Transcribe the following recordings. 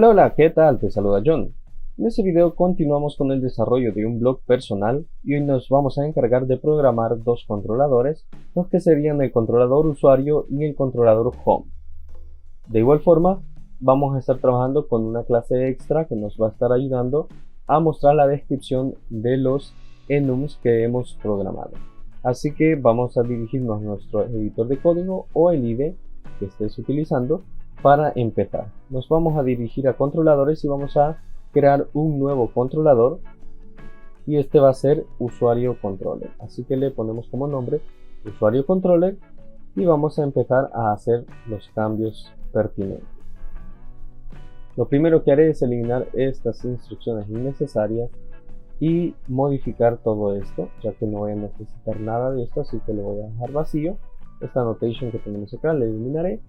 Hola, hola, ¿qué tal? Te saluda John. En este video continuamos con el desarrollo de un blog personal y hoy nos vamos a encargar de programar dos controladores, los que serían el controlador usuario y el controlador home. De igual forma, vamos a estar trabajando con una clase extra que nos va a estar ayudando a mostrar la descripción de los enums que hemos programado. Así que vamos a dirigirnos a nuestro editor de código o el IDE que estés utilizando. Para empezar, nos vamos a dirigir a controladores y vamos a crear un nuevo controlador y este va a ser usuario controller. Así que le ponemos como nombre usuario controller y vamos a empezar a hacer los cambios pertinentes. Lo primero que haré es eliminar estas instrucciones innecesarias y modificar todo esto, ya que no voy a necesitar nada de esto, así que le voy a dejar vacío. Esta annotation que tenemos acá la eliminaré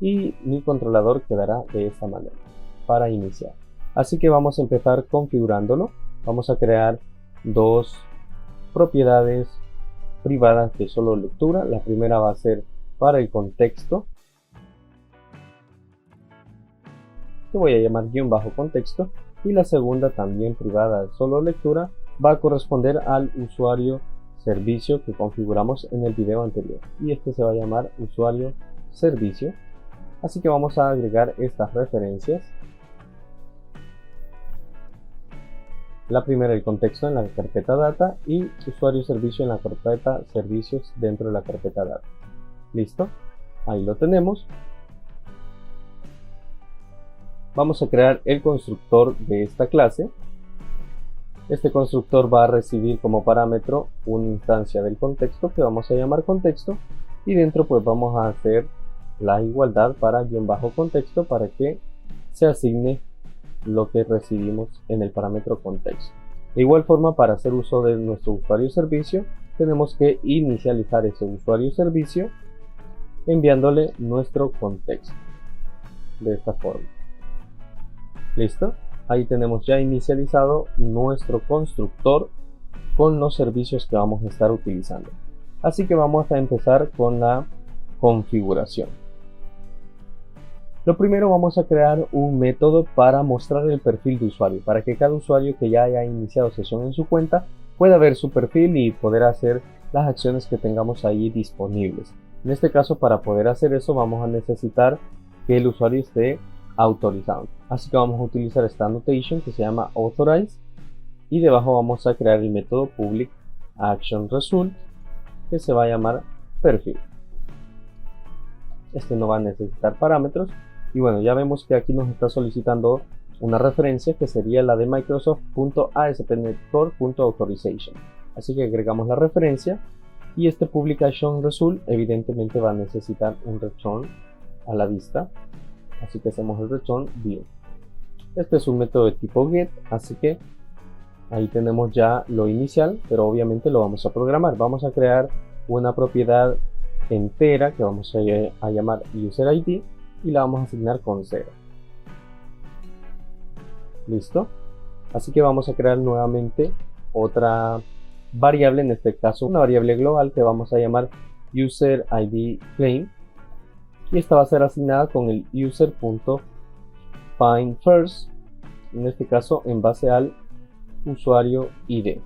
y mi controlador quedará de esta manera para iniciar. Así que vamos a empezar configurándolo. Vamos a crear dos propiedades privadas de solo lectura. La primera va a ser para el contexto, que voy a llamar guión bajo contexto, y la segunda, también privada de solo lectura, va a corresponder al usuario servicio que configuramos en el video anterior, y este se va a llamar usuario servicio. Así que vamos a agregar estas referencias. La primera, el contexto, en la carpeta data, y usuario servicio en la carpeta servicios dentro de la carpeta data. Listo, ahí lo tenemos. Vamos a crear el constructor de esta clase. Este constructor va a recibir como parámetro una instancia del contexto que vamos a llamar contexto, y dentro pues vamos a hacer la igualdad para guión bajo contexto para que se asigne lo que recibimos en el parámetro contexto. De igual forma, para hacer uso de nuestro usuario servicio, tenemos que inicializar ese usuario servicio enviándole nuestro contexto de esta forma. Listo, ahí tenemos ya inicializado nuestro constructor con los servicios que vamos a estar utilizando. Así que vamos a empezar con la configuración. Lo primero, vamos a crear un método para mostrar el perfil de usuario, para que cada usuario que ya haya iniciado sesión en su cuenta pueda ver su perfil y poder hacer las acciones que tengamos ahí disponibles. En este caso, para poder hacer eso, vamos a necesitar que el usuario esté autorizado. Así que vamos a utilizar esta annotation que se llama authorize, y debajo vamos a crear el método public action result que se va a llamar perfil. Este no va a necesitar parámetros. Y bueno, ya vemos que aquí nos está solicitando una referencia que sería la de Microsoft.aspnetcore.authorization. Así que agregamos la referencia, y este publication result evidentemente va a necesitar un return a la vista. Así que hacemos el return view. Este es un método de tipo get, así que ahí tenemos ya lo inicial, pero obviamente lo vamos a programar. Vamos a crear una propiedad entera que vamos a llamar user ID y la vamos a asignar con 0. Listo, así que vamos a crear nuevamente otra variable, en este caso una variable global que vamos a llamar user ID claim, y esta va a ser asignada con el user.findFirst, en este caso en base al usuario ID.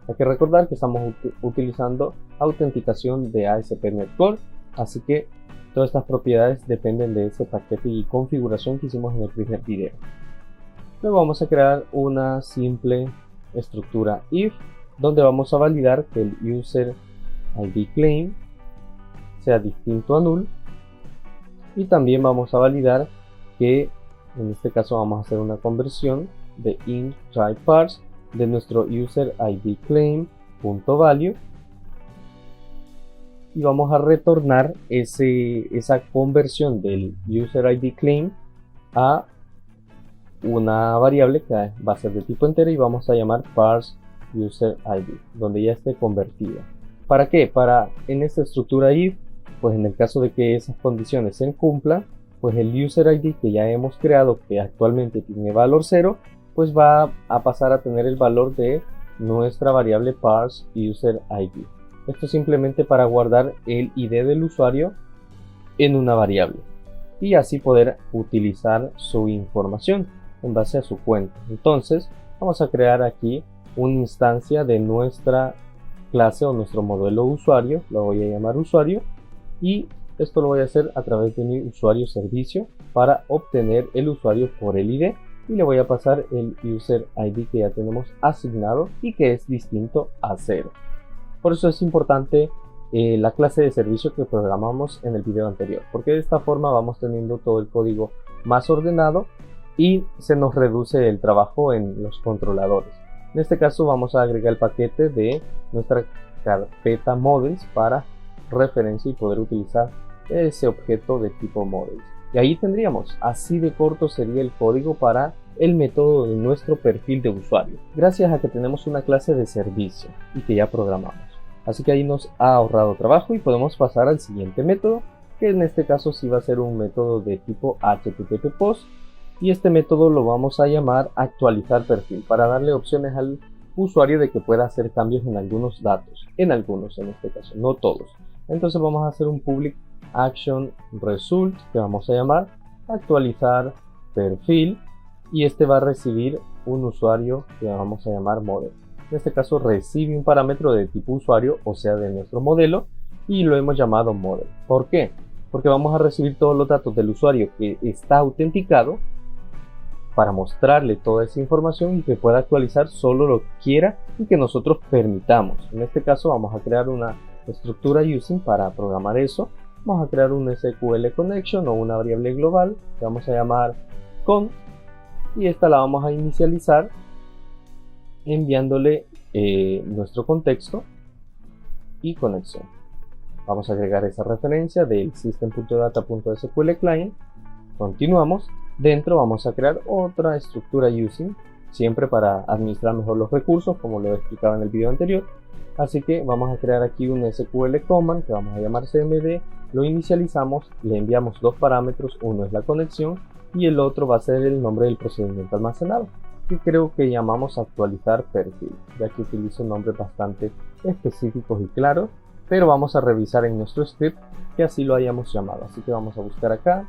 Hay que recordar que estamos utilizando autenticación de ASP.NET Core, así que todas estas propiedades dependen de ese paquete y configuración que hicimos en el primer video. Luego vamos a crear una simple estructura if, donde vamos a validar que el user ID claim sea distinto a null, y también vamos a validar que en este caso vamos a hacer una conversión de int type parse de nuestro user ID claim.value, y vamos a retornar esa conversión del user ID claim a una variable que va a ser de tipo entero y vamos a llamar parse user ID, donde ya esté convertida. ¿Para qué? Para en esta estructura if, pues en el caso de que esas condiciones se cumplan, pues el user ID que ya hemos creado, que actualmente tiene valor 0, pues va a pasar a tener el valor de nuestra variable parse user ID. Esto simplemente para guardar el ID del usuario en una variable. y así poder utilizar su información en base a su cuenta. Entonces vamos a crear aquí una instancia de nuestra clase o nuestro modelo usuario, lo voy a llamar usuario, y esto lo voy a hacer a través de mi usuario servicio para obtener el usuario por el ID, y le voy a pasar el user ID que ya tenemos asignado y que es distinto a 0. Por eso es importante la clase de servicio que programamos en el video anterior, porque de esta forma vamos teniendo todo el código más ordenado y se nos reduce el trabajo en los controladores. En este caso vamos a agregar el paquete de nuestra carpeta models para referencia y poder utilizar ese objeto de tipo models. Y ahí tendríamos, así de corto sería el código para el método de nuestro perfil de usuario, gracias a que tenemos una clase de servicio y que ya programamos. Así que ahí nos ha ahorrado trabajo y podemos pasar al siguiente método, que en este caso sí va a ser un método de tipo HTTP POST, y este método lo vamos a llamar actualizar perfil, para darle opciones al usuario de que pueda hacer cambios en algunos datos, en este caso, no todos. Entonces vamos a hacer un public action result que vamos a llamar actualizar perfil, y este va a recibir un usuario que vamos a llamar model. En este caso recibe un parámetro de tipo usuario, o sea de nuestro modelo, y lo hemos llamado model. ¿Por qué? Porque vamos a recibir todos los datos del usuario que está autenticado para mostrarle toda esa información y que pueda actualizar solo lo que quiera y que nosotros permitamos. En este caso vamos a crear una estructura using para programar eso. Vamos a crear un SQL connection o una variable global que vamos a llamar con, y esta la vamos a inicializar enviándole nuestro contexto y conexión. Vamos a agregar esa referencia del system.data.sql client. Continuamos. Dentro vamos a crear otra estructura using, siempre para administrar mejor los recursos, como lo explicaba en el video anterior. Así que vamos a crear aquí un SQL command que vamos a llamar cmd, lo inicializamos, le enviamos dos parámetros, uno es la conexión y el otro va a ser el nombre del procedimiento almacenado, que creo que llamamos actualizar perfil, ya que utilizo nombres bastante específicos y claros, pero vamos a revisar en nuestro script que así lo hayamos llamado. Así que vamos a buscar acá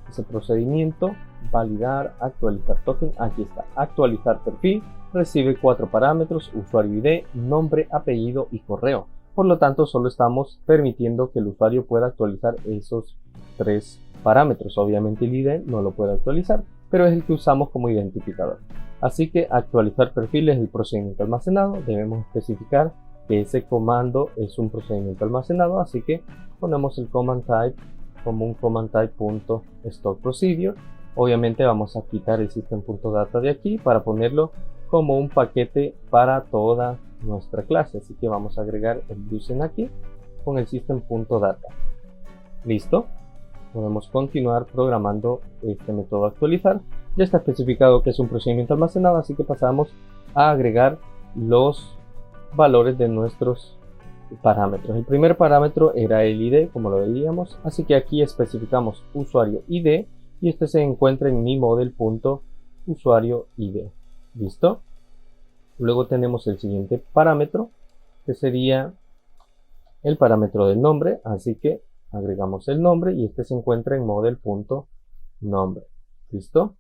ese procedimiento, validar, actualizar token, aquí está, actualizar perfil, recibe 4 parámetros, usuario ID, nombre, apellido y correo. Por lo tanto, solo estamos permitiendo que el usuario pueda actualizar esos 3 parámetros. Obviamente el ID no lo puede actualizar, pero es el que usamos como identificador. Así que actualizar perfil es el procedimiento almacenado. Debemos especificar que ese comando es un procedimiento almacenado, así que ponemos el command type como un command type.stockProcedure. Obviamente vamos a quitar el system.data de aquí para ponerlo como un paquete para toda nuestra clase, así que vamos a agregar el using aquí con el system.data. Listo, podemos continuar programando este método actualizar. Ya está especificado que es un procedimiento almacenado, así que pasamos a agregar los valores de nuestros parámetros. El primer parámetro era el ID, como lo veíamos, así que aquí especificamos usuario ID y este se encuentra en mi model.usuario ID. ¿Listo? Luego tenemos el siguiente parámetro, que sería el parámetro del nombre, así que agregamos el nombre y este se encuentra en model.nombre. ¿Listo?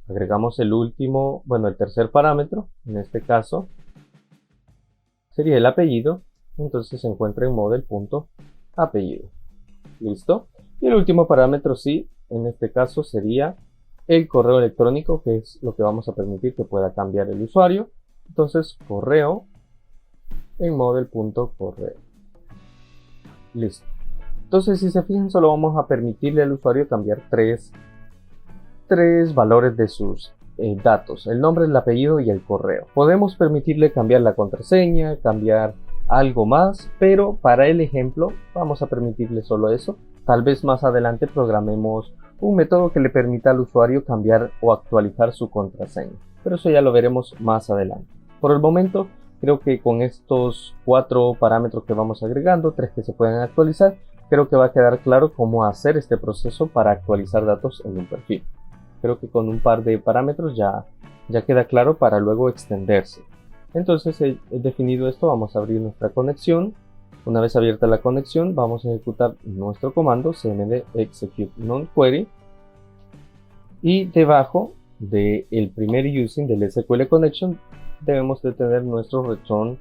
Agregamos el último, el tercer parámetro, en este caso sería el apellido, entonces se encuentra en model.apellido. ¿Listo? Y el último parámetro, sí, en este caso sería el correo electrónico, que es lo que vamos a permitir que pueda cambiar el usuario. Entonces, correo en model.correo. Listo. Entonces, si se fijan, solo vamos a permitirle al usuario cambiar tres valores de sus datos: el nombre, el apellido y el correo. Podemos permitirle cambiar la contraseña, cambiar algo más, pero para el ejemplo vamos a permitirle solo eso. Tal vez más adelante programemos un método que le permita al usuario cambiar o actualizar su contraseña, pero eso ya lo veremos más adelante. Por el momento, creo que con estos 4 parámetros que vamos agregando, 3 que se pueden actualizar, creo que va a quedar claro cómo hacer este proceso para actualizar datos en un perfil. Creo que con un par de parámetros ya queda claro para luego extenderse. Entonces, he definido esto, vamos a abrir nuestra conexión Una vez abierta la conexión, vamos a ejecutar nuestro comando cmd execute non-query y debajo del primer using del SQL connection debemos de tener nuestro return.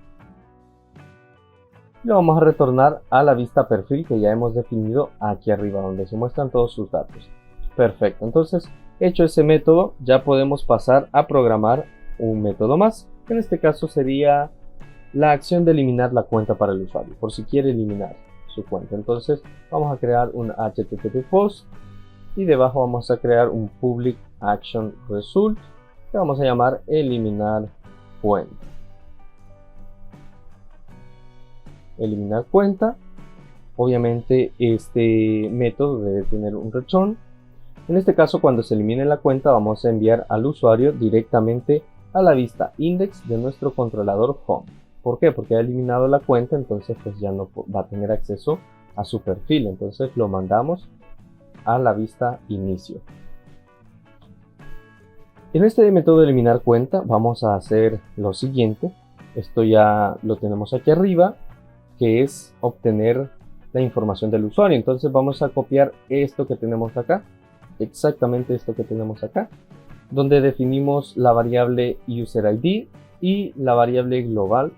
Lo vamos a retornar a la vista perfil que ya hemos definido aquí arriba, donde se muestran todos sus datos. Perfecto, entonces hecho ese método, ya podemos pasar a programar un método más, que en este caso sería la acción de eliminar la cuenta para el usuario, por si quiere eliminar su cuenta. Entonces vamos a crear un HTTP post y debajo vamos a crear un public action result que vamos a llamar eliminar cuenta. Eliminar cuenta. Obviamente este método debe tener un return. En este caso, cuando se elimine la cuenta, vamos a enviar al usuario directamente a la vista index de nuestro controlador home. ¿Por qué? Porque ha eliminado la cuenta, entonces pues ya no va a tener acceso a su perfil. Entonces lo mandamos a la vista inicio. En este método de eliminar cuenta vamos a hacer lo siguiente. Esto ya lo tenemos aquí arriba, que es obtener la información del usuario. Entonces vamos a copiar esto que tenemos acá, exactamente esto que tenemos acá, donde definimos la variable UserID y la variable global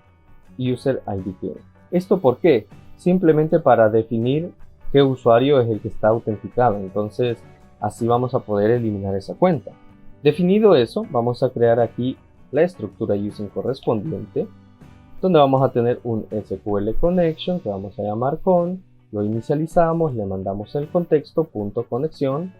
UserID. ¿Esto por qué? Simplemente para definir qué usuario es el que está autenticado. Entonces así vamos a poder eliminar esa cuenta. Definido eso, vamos a crear aquí la estructura using correspondiente, donde vamos a tener un SQL connection que vamos a llamar con, lo inicializamos, le mandamos el contexto punto conexión,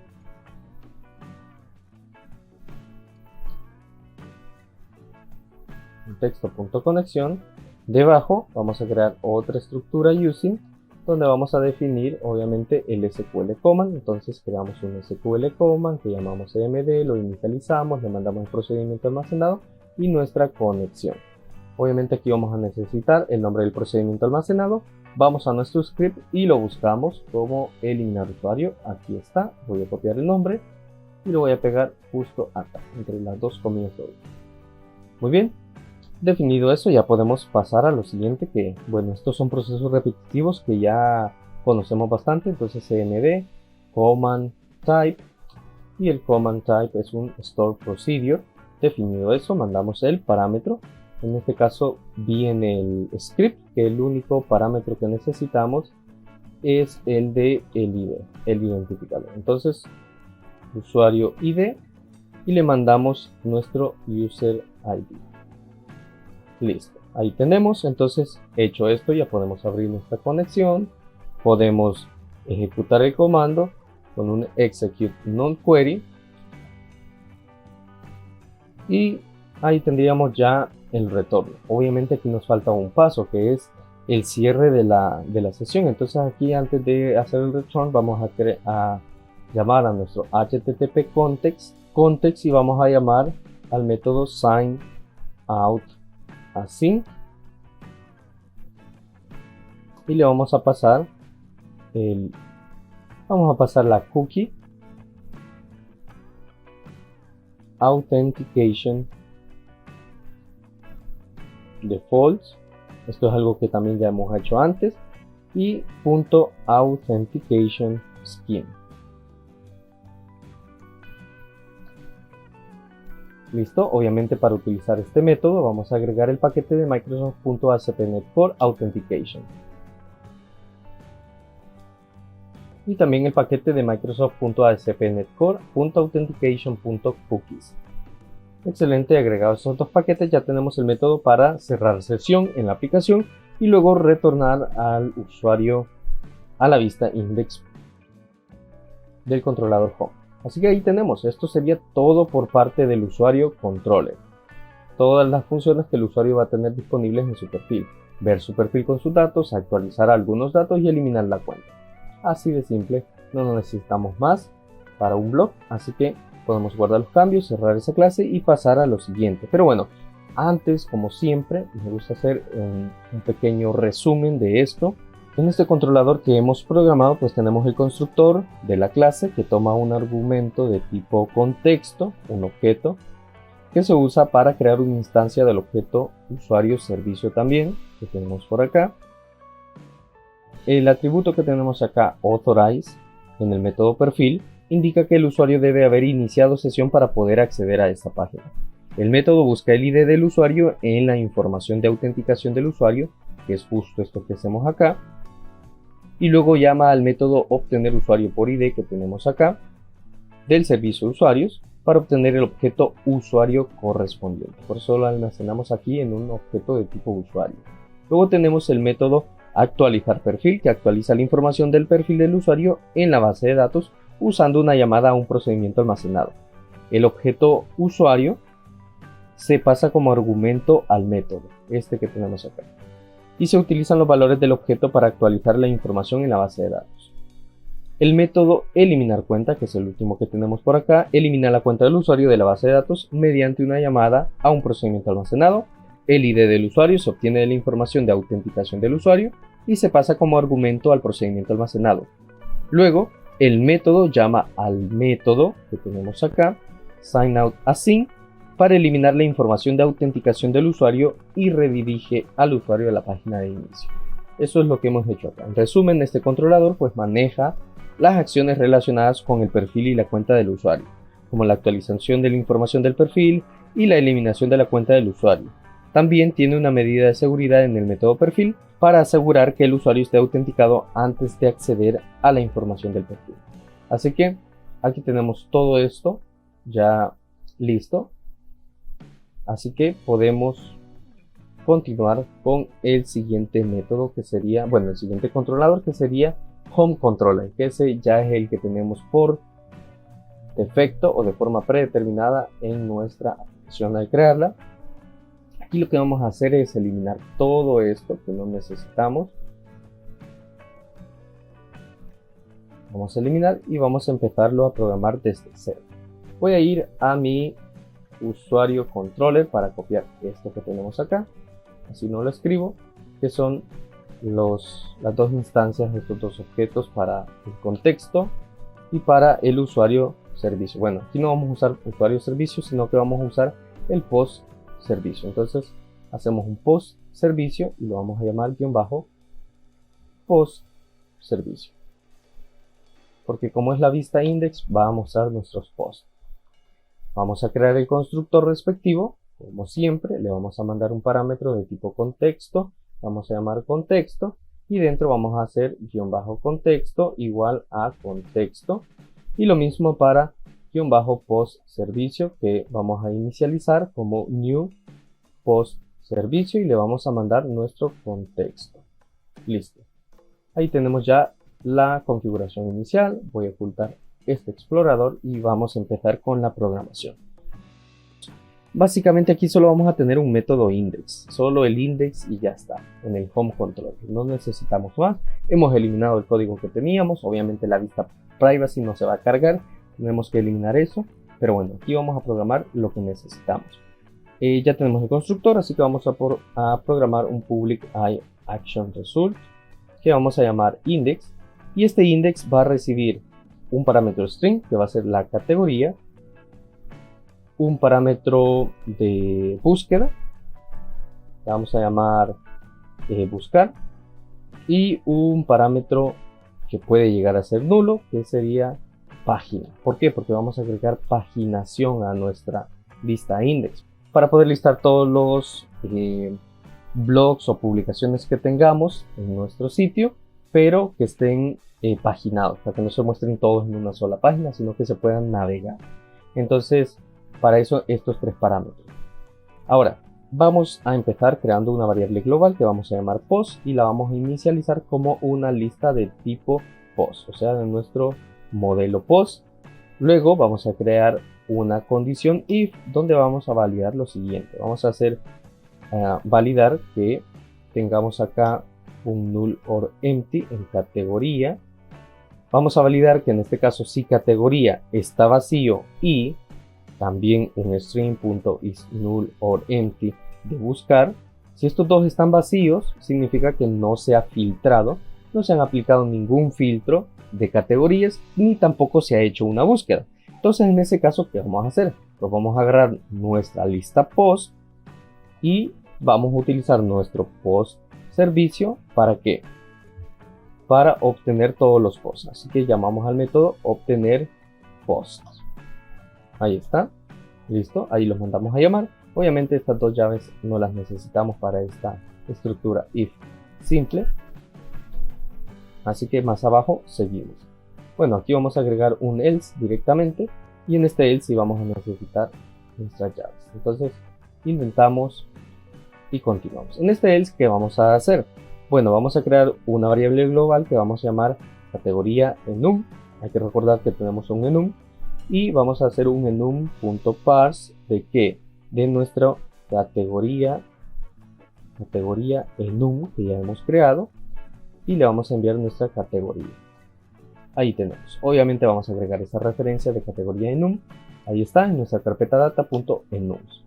contexto.conexión. Debajo vamos a crear otra estructura using donde vamos a definir obviamente el SQL command. Entonces creamos un SQL command que llamamos cmd, lo inicializamos, le mandamos el procedimiento almacenado y nuestra conexión. Obviamente aquí vamos a necesitar el nombre del procedimiento almacenado. Vamos a nuestro script y lo buscamos como eliminar usuario. Aquí está, voy a copiar el nombre y lo voy a pegar justo acá entre las dos comillas. Muy bien. Definido eso, ya podemos pasar a lo siguiente, que bueno, estos son procesos repetitivos que ya conocemos bastante. Entonces cmd command type, y el command type es un store procedure. Definido eso, mandamos el parámetro, en este caso viene el script, que el único parámetro que necesitamos es el de el ID, el identificador. Entonces usuario ID y le mandamos nuestro user ID. Listo, ahí tenemos. Entonces, hecho esto, ya podemos abrir nuestra conexión, podemos ejecutar el comando con un execute non-query y ahí tendríamos ya el retorno. Obviamente aquí nos falta un paso, que es el cierre de la sesión. Entonces aquí, antes de hacer el return, vamos a llamar a nuestro http context y vamos a llamar al método sign out async y le vamos a pasar la cookie authentication defaults. Esto es algo que también ya hemos hecho antes, y .authentication scheme. Listo, obviamente para utilizar este método vamos a agregar el paquete de Microsoft.ASP.NET Core Authentication y también el paquete de Microsoft.ASP.NET Core .authentication.cookies. Excelente, agregados esos dos paquetes ya tenemos el método para cerrar sesión en la aplicación y luego retornar al usuario a la vista index del controlador home. Así que ahí tenemos, esto sería todo por parte del usuario controller. Todas las funciones que el usuario va a tener disponibles en su perfil. Ver su perfil con sus datos, actualizar algunos datos y eliminar la cuenta. Así de simple, no necesitamos más para un blog, así que podemos guardar los cambios, cerrar esa clase y pasar a lo siguiente. Pero bueno, antes, como siempre, me gusta hacer un pequeño resumen de esto. En este controlador que hemos programado, pues tenemos el constructor de la clase que toma un argumento de tipo contexto, un objeto, que se usa para crear una instancia del objeto usuario servicio también, que tenemos por acá. el atributo que tenemos acá, authorize, en el método perfil, indica que el usuario debe haber iniciado sesión para poder acceder a esta página. El método busca el ID del usuario en la información de autenticación del usuario, que es justo esto que hacemos acá, y luego llama al método obtener usuario por ID que tenemos acá, del servicio de usuarios, para obtener el objeto usuario correspondiente. Por eso lo almacenamos aquí en un objeto de tipo usuario. Luego tenemos el método actualizar perfil, que actualiza la información del perfil del usuario en la base de datos usando una llamada a un procedimiento almacenado. El objeto usuario se pasa como argumento al método, este que tenemos acá, y se utilizan los valores del objeto para actualizar la información en la base de datos. El método eliminar cuenta, que es el último que tenemos por acá, elimina la cuenta del usuario de la base de datos mediante una llamada a un procedimiento almacenado. El ID del usuario se obtiene de la información de autenticación del usuario y se pasa como argumento al procedimiento almacenado. Luego, el método llama al método que tenemos acá, signoutAsync, para eliminar la información de autenticación del usuario y redirige al usuario a la página de inicio. Eso es lo que hemos hecho acá. En resumen, este controlador pues maneja las acciones relacionadas con el perfil y la cuenta del usuario, como la actualización de la información del perfil y la eliminación de la cuenta del usuario. También tiene una medida de seguridad en el método perfil para asegurar que el usuario esté autenticado antes de acceder a la información del perfil. Así que aquí tenemos todo esto ya listo. Así que podemos continuar con el siguiente método que sería, bueno, el siguiente controlador, que sería Home Controller, que ese ya es el que tenemos por defecto o de forma predeterminada en nuestra aplicación al crearla. Aquí lo que vamos a hacer es eliminar todo esto que no necesitamos. Vamos a eliminar y vamos a empezarlo a programar desde cero. Voy a ir a mi usuario controller para copiar esto que tenemos acá. Así no lo escribo, que son las dos instancias de estos dos objetos para el contexto y para el usuario servicio. Bueno, aquí no vamos a usar usuario servicio, sino que vamos a usar el post servicio. Entonces hacemos un post servicio y lo vamos a llamar _post servicio, porque como es la vista index va a mostrar nuestros posts. Vamos a crear el constructor respectivo. Como siempre, le vamos a mandar un parámetro de tipo contexto, vamos a llamar contexto, y dentro vamos a hacer _contexto igual a contexto, y lo mismo para _post servicio, que vamos a inicializar como new post servicio y le vamos a mandar nuestro contexto. Listo. Ahí tenemos ya la configuración inicial. Voy a ocultar este explorador y vamos a empezar con la programación. Básicamente aquí solo vamos a tener un método index, solo el index y ya está, en el home controller. No necesitamos más. Hemos eliminado el código que teníamos. Obviamente la vista privacy no se va a cargar, tenemos que eliminar eso, pero bueno, aquí vamos a programar lo que necesitamos. Ya tenemos el constructor, así que vamos a programar un public action result que vamos a llamar index, y este index va a recibir un parámetro string que va a ser la categoría, un parámetro de búsqueda que vamos a llamar buscar, y un parámetro que puede llegar a ser nulo, que sería página. ¿Por qué? Porque vamos a agregar paginación a nuestra lista index para poder listar todos los blogs o publicaciones que tengamos en nuestro sitio, pero que estén paginados, para que no se muestren todos en una sola página, sino que se puedan navegar. Entonces, para eso estos tres parámetros. Ahora, vamos a empezar creando una variable global que vamos a llamar post y la vamos a inicializar como una lista de tipo post, o sea, de nuestro modelo post. Luego vamos a crear una condición if donde vamos a validar lo siguiente. Vamos a hacer validar que tengamos acá un null or empty en categoría. Vamos a validar que en este caso si categoría está vacío y también un string.isNull or empty de buscar. Si estos dos están vacíos, significa que no se ha filtrado, no se han aplicado ningún filtro de categorías, ni tampoco se ha hecho una búsqueda. Entonces en ese caso, ¿qué vamos a hacer? Pues vamos a agarrar nuestra lista post y vamos a utilizar nuestro post servicio para que para obtener todos los posts. Así que llamamos al método obtener posts. Ahí está. Listo. Ahí los mandamos a llamar. Obviamente estas dos llaves no las necesitamos para esta estructura if simple. Así que más abajo seguimos. Bueno, aquí vamos a agregar un else directamente. Y en este else sí vamos a necesitar nuestras llaves. Entonces inventamos y continuamos. En este else, ¿qué vamos a hacer? Bueno, vamos a crear una variable global que vamos a llamar categoría enum. Hay que recordar que tenemos un enum. Y vamos a hacer un enum.parse de qué? De nuestra categoría enum que ya hemos creado. Y le vamos a enviar nuestra categoría. Ahí tenemos. Obviamente vamos a agregar esa referencia de categoría enum. Ahí está en nuestra carpeta data.enums.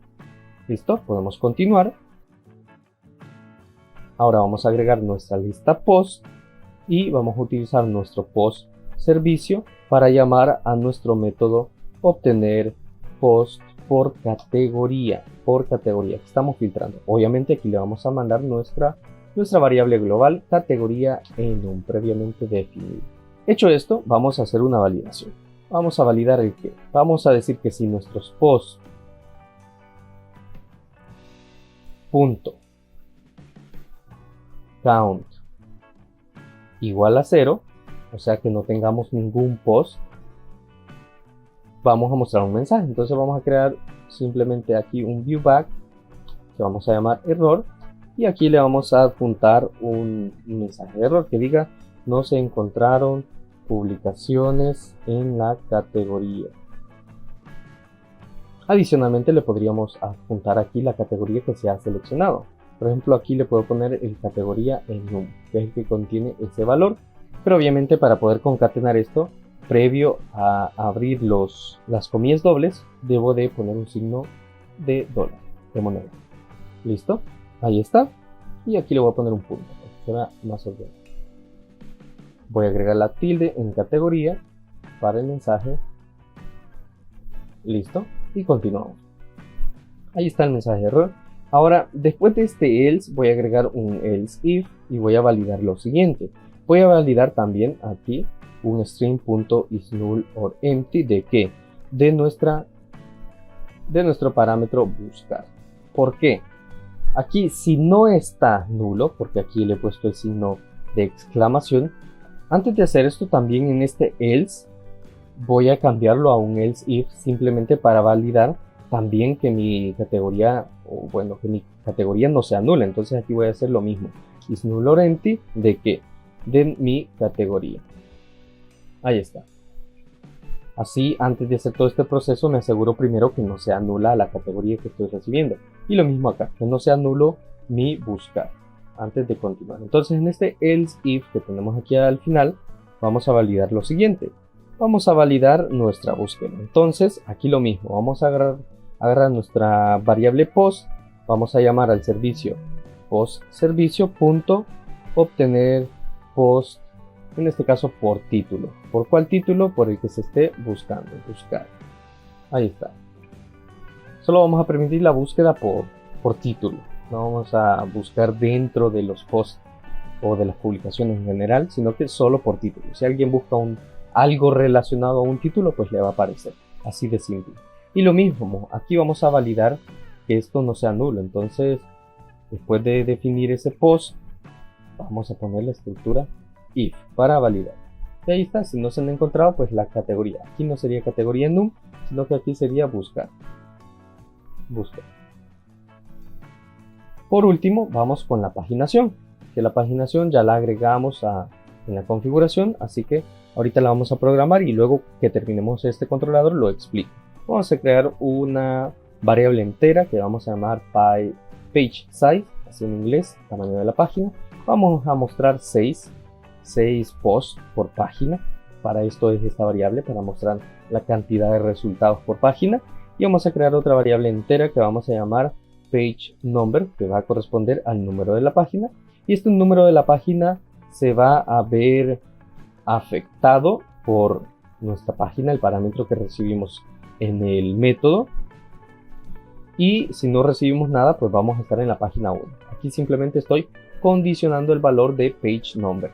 Listo, podemos continuar. Ahora vamos a agregar nuestra lista post y vamos a utilizar nuestro post servicio para llamar a nuestro método obtener post por categoría que estamos filtrando. Obviamente aquí le vamos a mandar nuestra variable global categoría enum previamente definida. Hecho esto, vamos a hacer una validación. Vamos a validar el que. Vamos a decir que si nuestros posts .count igual a 0, o sea que no tengamos ningún post, vamos a mostrar un mensaje. Entonces vamos a crear simplemente aquí un viewback que vamos a llamar error y aquí le vamos a adjuntar un mensaje de error que diga no se encontraron publicaciones en la categoría. Adicionalmente le podríamos adjuntar aquí la categoría que se ha seleccionado. Por ejemplo, aquí le puedo poner el categoría enum, que es el que contiene ese valor. Pero obviamente para poder concatenar esto, previo a abrir las comillas dobles, debo de poner un signo de dólar, de moneda. ¿Listo? Ahí está. Y aquí le voy a poner un punto, para que sea más ordenado. Voy a agregar la tilde en categoría para el mensaje. Listo. Y continuamos. Ahí está el mensaje de error. Ahora, después de este else, voy a agregar un else if y voy a validar lo siguiente. Voy a validar también aquí un string.isNull.empty de qué? De nuestro parámetro buscar. ¿Por qué? Aquí si no está nulo, porque aquí le he puesto el signo de exclamación, antes de hacer esto también en este else voy a cambiarlo a un else if simplemente para validar también que mi categoría, o bueno, que mi categoría no sea nula. Entonces aquí voy a hacer lo mismo. isNull.empty de qué? De mi categoría. Ahí está. Así, antes de hacer todo este proceso, me aseguro primero que no sea nula la categoría que estoy recibiendo. Y lo mismo acá, que no sea nulo mi buscar, antes de continuar. Entonces, en este else if que tenemos aquí al final, vamos a validar lo siguiente. Vamos a validar nuestra búsqueda. Entonces, aquí lo mismo. Vamos a agarrar nuestra variable post. Vamos a llamar al servicio post servicio.obtener post, en este caso por título. ¿Por cuál título? Por el que se esté buscando. Buscar. Ahí está. Solo vamos a permitir la búsqueda por título. No vamos a buscar dentro de los posts o de las publicaciones en general, sino que solo por título. Si alguien busca algo relacionado a un título, pues le va a aparecer. Así de simple. Y lo mismo, aquí vamos a validar que esto no sea nulo. Entonces, después de definir ese post, vamos a poner la estructura if para validar. Y ahí está, si no se han encontrado, pues la categoría. Aquí no sería categoría enum, sino que aquí sería buscar. Buscar. Por último, vamos con la paginación. Que la paginación ya la agregamos en la configuración, así que ahorita la vamos a programar y luego que terminemos este controlador lo explico. Vamos a crear una variable entera que vamos a llamar page size, así en inglés, tamaño de la página. Vamos a mostrar 6 posts por página. Para esto es esta variable, para mostrar la cantidad de resultados por página. Y vamos a crear otra variable entera que vamos a llamar page number, que va a corresponder al número de la página. Y este número de la página se va a ver afectado por nuestra página, el parámetro que recibimos en el método. Y si no recibimos nada, pues vamos a estar en la página 1. Aquí simplemente estoy condicionando el valor de page number.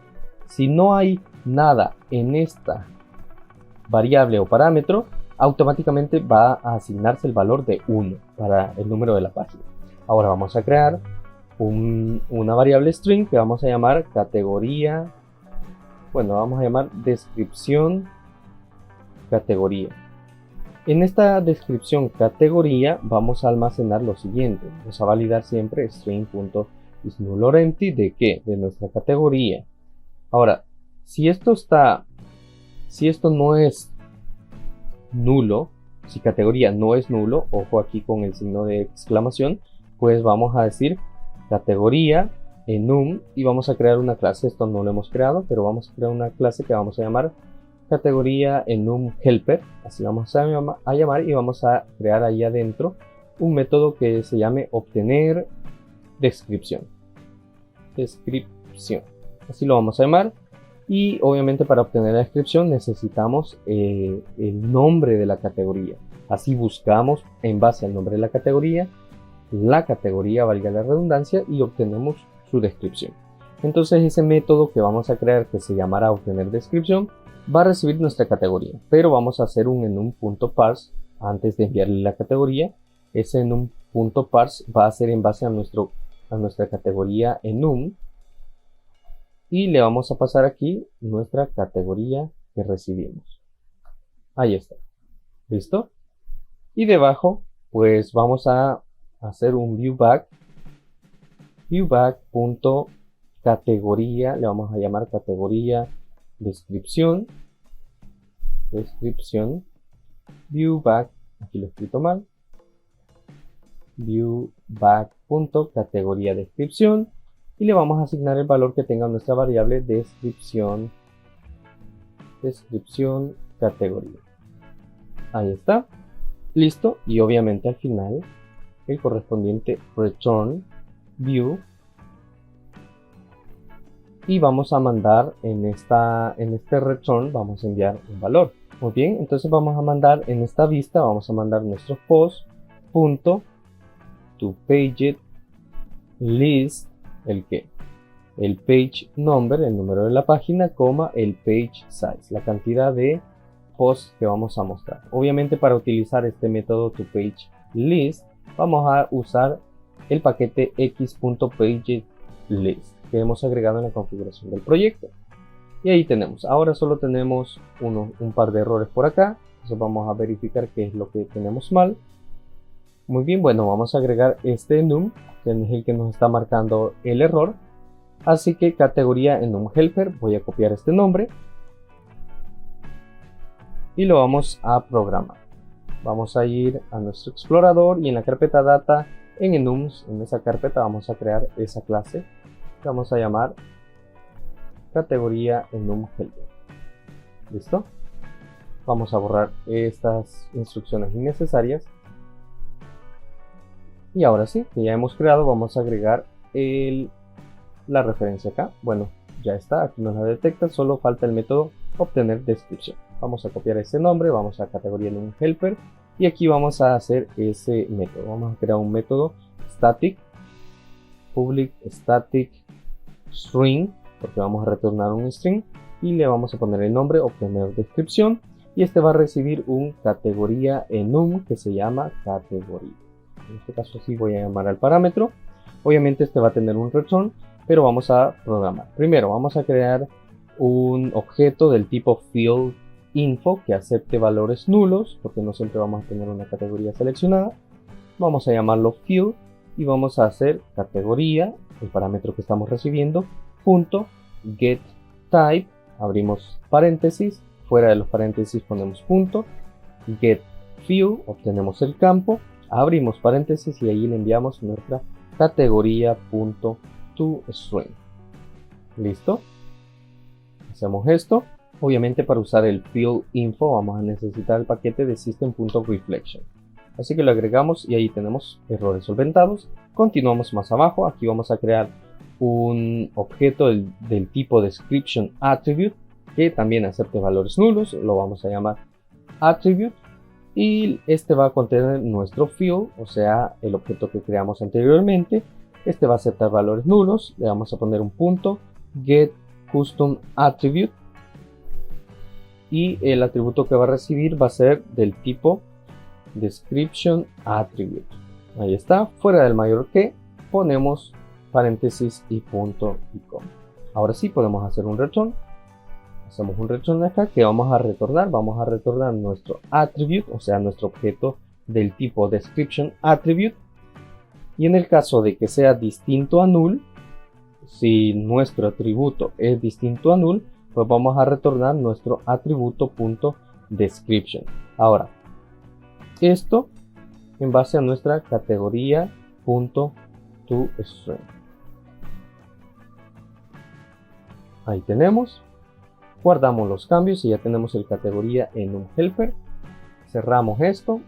Si no hay nada en esta variable o parámetro, automáticamente va a asignarse el valor de 1 para el número de la página. Ahora vamos a crear una variable string que vamos a llamar categoría, bueno, vamos a llamar descripción categoría. En esta descripción categoría vamos a almacenar lo siguiente. Vamos a validar siempre string.isNullOrEmpty ¿de qué? De nuestra categoría. Ahora, si esto no es nulo, si categoría no es nulo, ojo aquí con el signo de exclamación, pues vamos a decir categoría enum y vamos a crear una clase. Esto no lo hemos creado, pero vamos a crear una clase que vamos a llamar categoría enum helper, así vamos a llamar, y vamos a crear ahí adentro un método que se llame obtener descripción, así lo vamos a llamar. Y obviamente para obtener la descripción necesitamos el nombre de la categoría, así buscamos en base al nombre de la categoría, valga la redundancia, y obtenemos su descripción. Entonces ese método que vamos a crear, que se llamará obtener descripción, va a recibir nuestra categoría, pero vamos a hacer un enum.parse antes de enviarle la categoría. Ese enum.parse va a ser en base a nuestra categoría enum, y le vamos a pasar aquí nuestra categoría que recibimos. Ahí está. ¿Listo? Y debajo, pues vamos a hacer un viewback.categoría, le vamos a llamar categoría descripción, viewback, aquí lo he escrito mal, viewback.categoría descripción, y le vamos a asignar el valor que tenga nuestra variable descripción categoría. Ahí está. Listo. Y obviamente al final el correspondiente return view, y vamos a mandar en este return vamos a enviar un valor. Muy bien, entonces vamos a mandar en esta vista, vamos a mandar nuestro post.toPageList, el page number, el número de la página, coma el page size, la cantidad de posts que vamos a mostrar. Obviamente para utilizar este método toPageList vamos a usar el paquete x.pageList que hemos agregado en la configuración del proyecto. Y ahí tenemos, ahora solo tenemos un par de errores por acá, entonces vamos a verificar qué es lo que tenemos mal. Muy bien, bueno, vamos a agregar este enum, que es el que nos está marcando el error. Así que categoría enum helper, voy a copiar este nombre y lo vamos a programar. Vamos a ir a nuestro explorador y en la carpeta data, en enums, en esa carpeta vamos a crear esa clase que vamos a llamar categoría enum helper. ¿Listo? Vamos a borrar estas instrucciones innecesarias. Y ahora sí, que ya hemos creado, vamos a agregar la referencia acá. Bueno, ya está, aquí nos la detecta, solo falta el método obtener descripción. Vamos a copiar ese nombre, vamos a categoría enum helper y aquí vamos a hacer ese método. Vamos a crear un método static, public static string, porque vamos a retornar un string, y le vamos a poner el nombre obtener descripción, y este va a recibir un categoría enum que se llama categoría. En este caso sí voy a llamar al parámetro. Obviamente este va a tener un return, pero vamos a programar. Primero vamos a crear un objeto del tipo fieldInfo que acepte valores nulos, porque no siempre vamos a tener una categoría seleccionada. Vamos a llamarlo field y vamos a hacer categoría, el parámetro que estamos recibiendo, punto getType, abrimos paréntesis, fuera de los paréntesis ponemos punto getField, obtenemos el campo, abrimos paréntesis y ahí le enviamos nuestra categoría.toString. ¿Listo? Hacemos esto. Obviamente para usar el fieldInfo vamos a necesitar el paquete de system.reflection. Así que lo agregamos y ahí tenemos errores solventados. Continuamos más abajo. Aquí vamos a crear un objeto del tipo description attribute que también acepte valores nulos. Lo vamos a llamar attribute. Y este va a contener nuestro field, o sea, el objeto que creamos anteriormente. Este va a aceptar valores nulos. Le vamos a poner un punto get custom attribute y el atributo que va a recibir va a ser del tipo description attribute. Ahí está, fuera del mayor que ponemos paréntesis y punto y coma. Ahora sí podemos hacer un return. Hacemos un return acá que vamos a retornar nuestro attribute, o sea nuestro objeto del tipo description attribute, y en el caso de que sea distinto a null, si nuestro atributo es distinto a null, pues vamos a retornar nuestro atributo.description. Ahora, esto en base a nuestra categoría .toString. Ahí tenemos. Guardamos los cambios y ya tenemos el categoría en un helper. Cerramos esto.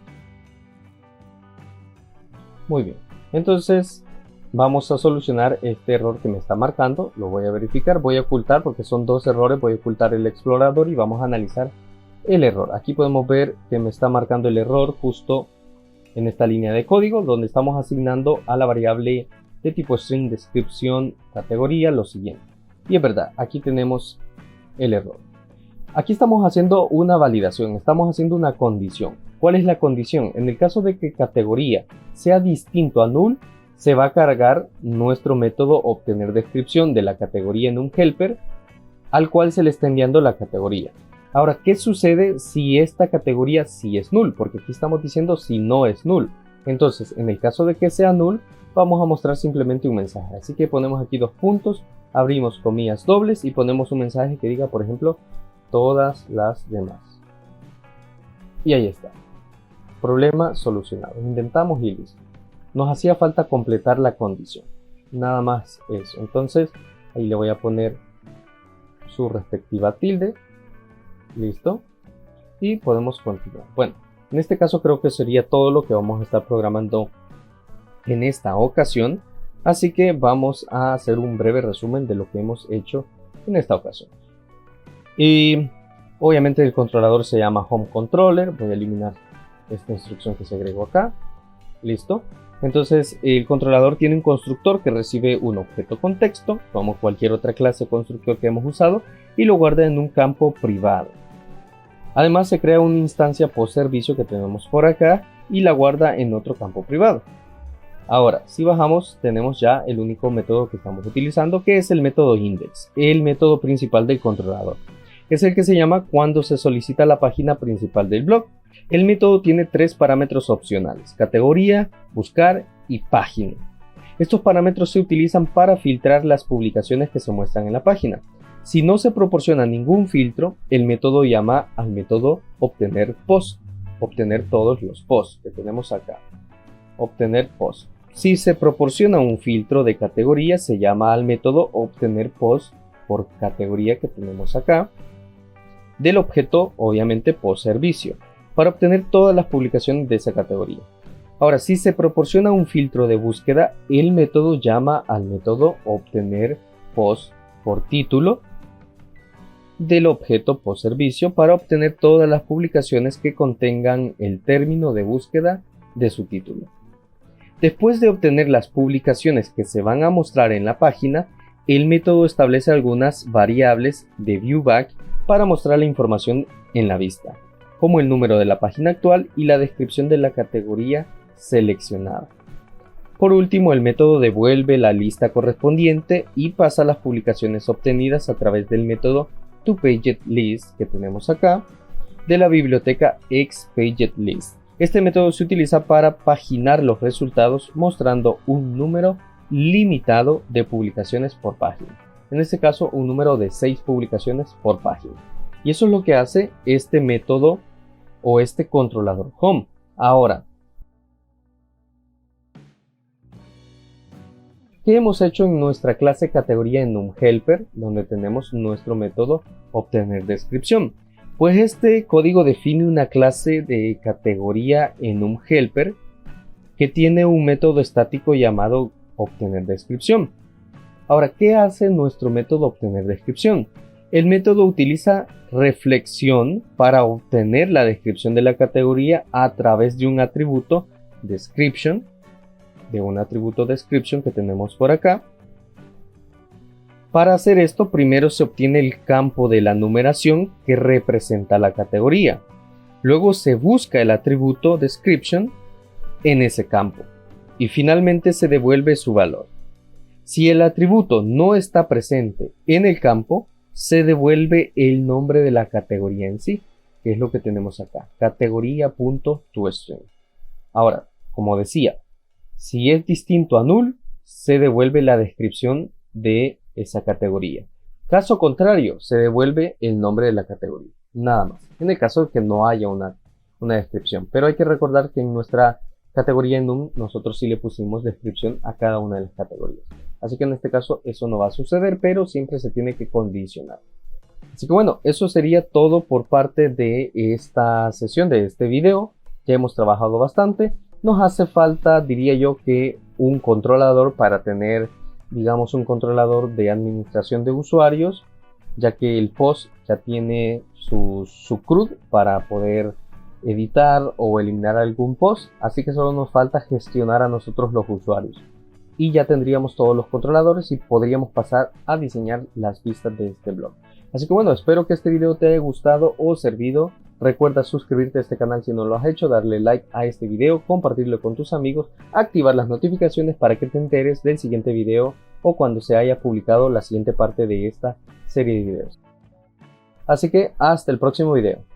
Muy bien. Entonces vamos a solucionar este error que me está marcando. Lo voy a verificar. Voy a ocultar porque son dos errores. Voy a ocultar el explorador y vamos a analizar el error. Aquí podemos ver que me está marcando el error justo en esta línea de código donde estamos asignando a la variable de tipo string descripción categoría lo siguiente. Y es verdad, aquí tenemos el error. Aquí estamos haciendo una validación, estamos haciendo una condición. ¿Cuál es la condición? En el caso de que categoría sea distinto a null, se va a cargar nuestro método obtener descripción de la categoría en un helper al cual se le está enviando la categoría. Ahora, ¿qué sucede si esta categoría sí es null? Porque aquí estamos diciendo si no es null. Entonces, en el caso de que sea null, vamos a mostrar simplemente un mensaje. Así que ponemos aquí dos puntos, abrimos comillas dobles y ponemos un mensaje que diga, por ejemplo, todas las demás. Y ahí está. Problema solucionado. Intentamos y listo. Nos hacía falta completar la condición. Nada más eso. Entonces, ahí le voy a poner su respectiva tilde. Listo. Y podemos continuar. Bueno, en este caso creo que sería todo lo que vamos a estar programando en esta ocasión. Así que vamos a hacer un breve resumen de lo que hemos hecho en esta ocasión. Y obviamente el controlador se llama home controller. Voy a eliminar esta instrucción que se agregó acá. Listo. Entonces el controlador tiene un constructor que recibe un objeto con texto, como cualquier otra clase constructor que hemos usado, y lo guarda en un campo privado. Además se crea una instancia post servicio que tenemos por acá y la guarda en otro campo privado. Ahora, si bajamos, tenemos ya el único método que estamos utilizando, que es el método index, el método principal del controlador. Es el que se llama cuando se solicita la página principal del blog. El método tiene tres parámetros opcionales: categoría, buscar y página. Estos parámetros se utilizan para filtrar las publicaciones que se muestran en la página. Si no se proporciona ningún filtro, el método llama al método obtener post, obtener todos los posts que tenemos acá. Obtener post. Si se proporciona un filtro de categoría, se llama al método obtener post por categoría que tenemos acá, del objeto obviamente post servicio, para obtener todas las publicaciones de esa categoría. Ahora, si se proporciona un filtro de búsqueda, el método llama al método obtener post por título del objeto post servicio para obtener todas las publicaciones que contengan el término de búsqueda de su título. Después de obtener las publicaciones que se van a mostrar en la página, el método establece algunas variables de viewback para mostrar la información en la vista, como el número de la página actual y la descripción de la categoría seleccionada. Por último, el método devuelve la lista correspondiente y pasa las publicaciones obtenidas a través del método toPagetList que tenemos acá, de la biblioteca xPagetList. Este método se utiliza para paginar los resultados mostrando un número limitado de publicaciones por página. En este caso, un número de 6 publicaciones por página. Y eso es lo que hace este método o este controlador home. Ahora, ¿qué hemos hecho en nuestra clase categoría en un helper, donde tenemos nuestro método obtener descripción? Pues este código define una clase de categoría en un helper que tiene un método estático llamado obtener descripción. Ahora, ¿qué hace nuestro método obtener descripción? El método utiliza reflexión para obtener la descripción de la categoría a través de un atributo description, que tenemos por acá, Para hacer esto, primero se obtiene el campo de la numeración que representa la categoría. Luego se busca el atributo description en ese campo y finalmente se devuelve su valor. Si el atributo no está presente en el campo, se devuelve el nombre de la categoría en sí, que es lo que tenemos acá, categoría.toString. Ahora, como decía, si es distinto a null, se devuelve la descripción de esa categoría. Caso contrario, se devuelve el nombre de la categoría, nada más, en el caso de que no haya una descripción. Pero hay que recordar que en nuestra categoría enum nosotros sí le pusimos descripción a cada una de las categorías. Así que en este caso eso no va a suceder, pero siempre se tiene que condicionar. Así que bueno, eso sería todo por parte de esta sesión, de este video. Ya hemos trabajado bastante. Nos hace falta, diría yo, que un controlador para tener, digamos, un controlador de administración de usuarios, ya que el post ya tiene su CRUD para poder editar o eliminar algún post, así que solo nos falta gestionar a nosotros los usuarios. Y ya tendríamos todos los controladores y podríamos pasar a diseñar las vistas de este blog. Así que bueno, espero que este video te haya gustado o servido. Recuerda suscribirte a este canal si no lo has hecho, darle like a este video, compartirlo con tus amigos, activar las notificaciones para que te enteres del siguiente video o cuando se haya publicado la siguiente parte de esta serie de videos. Así que hasta el próximo video.